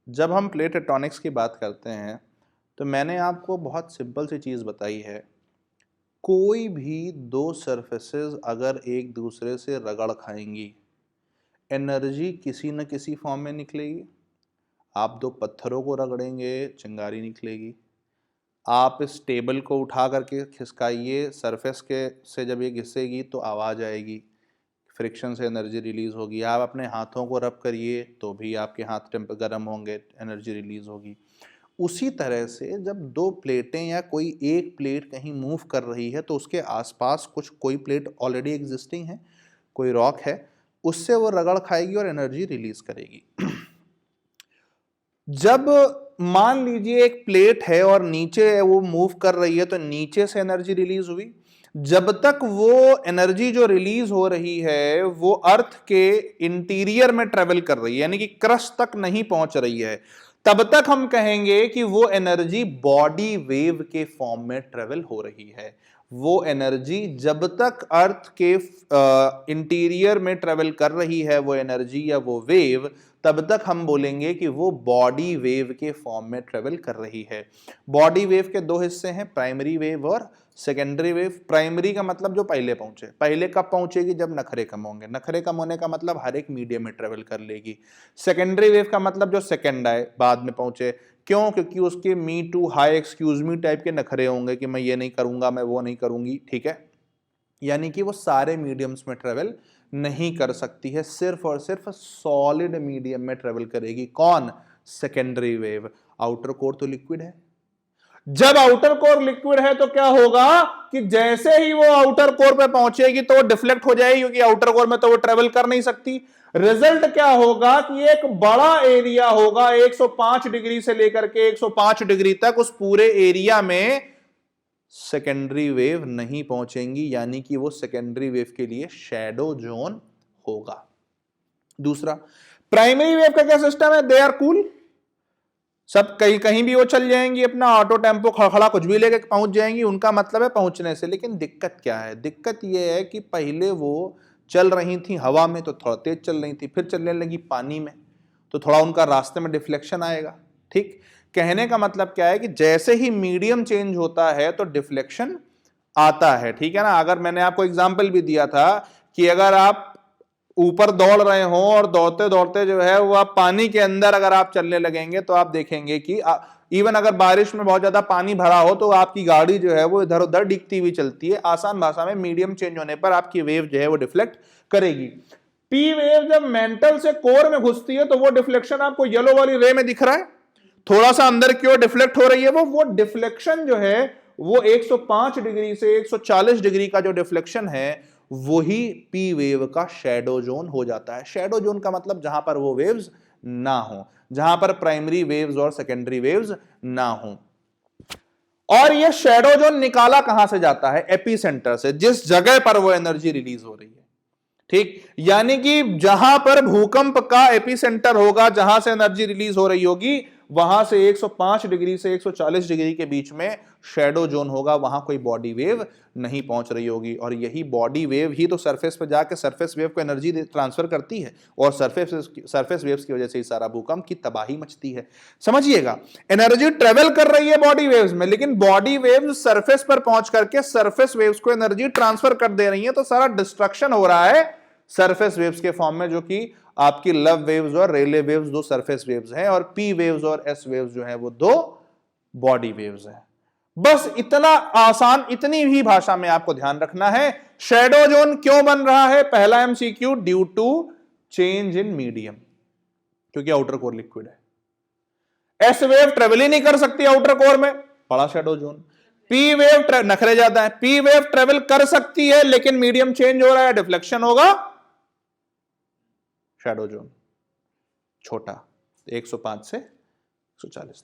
जब हम plate tectonics की बात करते हैं तो मैंने आपको बहुत सिंपल सी चीज़ बताई है, कोई भी दो सरफेसेस अगर एक दूसरे से रगड़ खाएंगी, एनर्जी किसी न किसी फॉर्म में निकलेगी। आप दो पत्थरों को रगड़ेंगे, चिंगारी निकलेगी। आप इस टेबल को उठा करके खिसकाइए, सरफेस के से जब ये घिसेगी तो आवाज़ आएगी, फ्रिक्शन से एनर्जी रिलीज होगी। आप अपने हाथों को रब करिए तो भी आपके हाथ गर्म होंगे, एनर्जी रिलीज होगी। उसी तरह से जब दो प्लेटें या कोई एक प्लेट कहीं मूव कर रही है तो उसके आसपास कोई प्लेट ऑलरेडी एग्जिस्टिंग है, कोई रॉक है, उससे वो रगड़ खाएगी और एनर्जी रिलीज करेगी। जब मान लीजिए एक प्लेट है और नीचे वो मूव कर रही है तो नीचे से एनर्जी रिलीज हुई। जब तक वो एनर्जी जो रिलीज हो रही है वो अर्थ के इंटीरियर में ट्रेवल कर रही है, यानी कि क्रस्ट तक नहीं पहुंच रही है, तब तक हम कहेंगे कि वो एनर्जी बॉडी वेव के फॉर्म में ट्रेवल हो रही है। वो एनर्जी जब तक अर्थ के इंटीरियर में ट्रेवल कर रही है, वो एनर्जी या वो वेव, तब तक हम बोलेंगे कि वो बॉडी वेव के फॉर्म में ट्रेवल कर रही है। बॉडी वेव के दो हिस्से हैं, प्राइमरी वेव और सेकेंडरी वेव। प्राइमरी का मतलब जो पहले पहुंचे, पहले कब पहुंचेगी? जब नखरे कम होंगे। नखरे कम होने का मतलब हर एक मीडियम में ट्रेवल कर लेगी। सेकेंडरी वेव का मतलब जो सेकेंड आए, बाद में पहुंचे। क्यों? क्योंकि उसके me too, hi, excuse me type के नखरे होंगे कि मैं ये नहीं करूंगा, मैं वो नहीं करूंगी, ठीक है। यानी कि वो सारे मीडियम्स में ट्रेवल नहीं कर सकती है, सिर्फ और सिर्फ सॉलिड मीडियम में ट्रेवल करेगी। कौन? Secondary wave. आउटर कोर तो लिक्विड है। जब आउटर कोर लिक्विड है तो क्या होगा कि जैसे ही वो आउटर कोर पे पहुंचेगी तो वो डिफ्लेक्ट हो जाएगी, क्योंकि आउटर कोर में तो वो ट्रेवल कर नहीं सकती। रिजल्ट क्या होगा कि एक बड़ा एरिया होगा, 105 डिग्री से लेकर के 105 डिग्री तक, उस पूरे एरिया में सेकेंडरी वेव नहीं पहुंचेंगी, यानी कि वो सेकेंडरी वेव के लिए शैडो जोन होगा। दूसरा, प्राइमरी वेव का क्या सिस्टम है? दे आर कूल, सब कहीं कहीं भी वो चल जाएंगी, अपना ऑटो टेम्पो खड़खड़ा कुछ भी लेके पहुंच जाएंगी, उनका मतलब है पहुंचने से। लेकिन दिक्कत क्या है? दिक्कत ये है कि पहले वो चल रही थी हवा में तो थोड़ा तेज चल रही थी, फिर चलने लगी पानी में तो थोड़ा उनका रास्ते में डिफ्लेक्शन आएगा। ठीक, कहने का मतलब क्या है कि जैसे ही मीडियम चेंज होता है तो डिफ्लेक्शन आता है, ठीक है ना। अगर मैंने आपको एग्जाम्पल भी दिया था कि अगर आप ऊपर दौड़ रहे हो और दौड़ते दौड़ते जो है वो आप पानी के अंदर अगर आप चलने लगेंगे तो आप देखेंगे कि इवन अगर बारिश में बहुत ज्यादा पानी भरा हो तो आपकी गाड़ी जो है वो इधर उधर डिगती हुई चलती है। आसान भाषा में, मीडियम चेंज होने पर आपकी वेव जो है वो डिफ्लेक्ट करेगी। पी वेव जब मेंटल से कोर में घुसती है तो वो डिफ्लेक्शन आपको येलो वाली रे में दिख रहा है, थोड़ा सा अंदर की ओर डिफ्लेक्ट हो रही है। वो डिफ्लेक्शन जो है वो 105 डिग्री से 140 डिग्री का जो डिफ्लेक्शन है वही पी वेव का शैडो जोन हो जाता है। शैडो जोन का मतलब जहां पर वो वेव्स ना हो, जहां पर प्राइमरी वेव्स और सेकेंडरी वेव्स ना हो। और ये शैडो जोन निकाला कहां से जाता है? एपीसेंटर से, जिस जगह पर वो एनर्जी रिलीज हो रही है। ठीक, यानी कि जहां पर भूकंप का एपीसेंटर होगा, जहां से एनर्जी रिलीज हो रही होगी, वहां से 105 डिग्री से 140 डिग्री के बीच में शैडो जोन होगा, वहां कोई बॉडी वेव नहीं पहुंच रही होगी। और यही बॉडी वेव ही तो सरफेस पर जाकर सरफेस वेव को एनर्जी ट्रांसफर करती है, और सरफेस वेव्स की वजह से ही सारा भूकंप की तबाही मचती है। समझिएगा, एनर्जी ट्रेवल कर रही है बॉडी वेव्स में, लेकिन बॉडी वेव्स सरफेस पर पहुंच करके सरफेस वेव्स को एनर्जी ट्रांसफर कर दे रही है, तो सारा डिस्ट्रक्शन हो रहा है सरफेस वेव्स के फॉर्म में, जो कि आपकी लव वेव्स और रेले वेव्स दो सरफेस वेव्स हैं, और पी वेव्स और एस वेव्स जो हैं वो दो बॉडी वेव्स हैं। बस इतना आसान, इतनी ही भाषा में आपको ध्यान रखना है। शैडो जोन क्यों बन रहा है? पहला MCQ, due to change in medium, क्योंकि आउटर कोर लिक्विड है। एस वेव ट्रेवल ही नहीं कर सकती आउटर कोर में, बड़ा शैडो जोन। पी वेव नखरे जाता है, पी वेव ट्रेवल कर सकती है लेकिन मीडियम चेंज हो रहा है, डिफ्लेक्शन होगा, शैडो जोन छोटा, 105 से 140।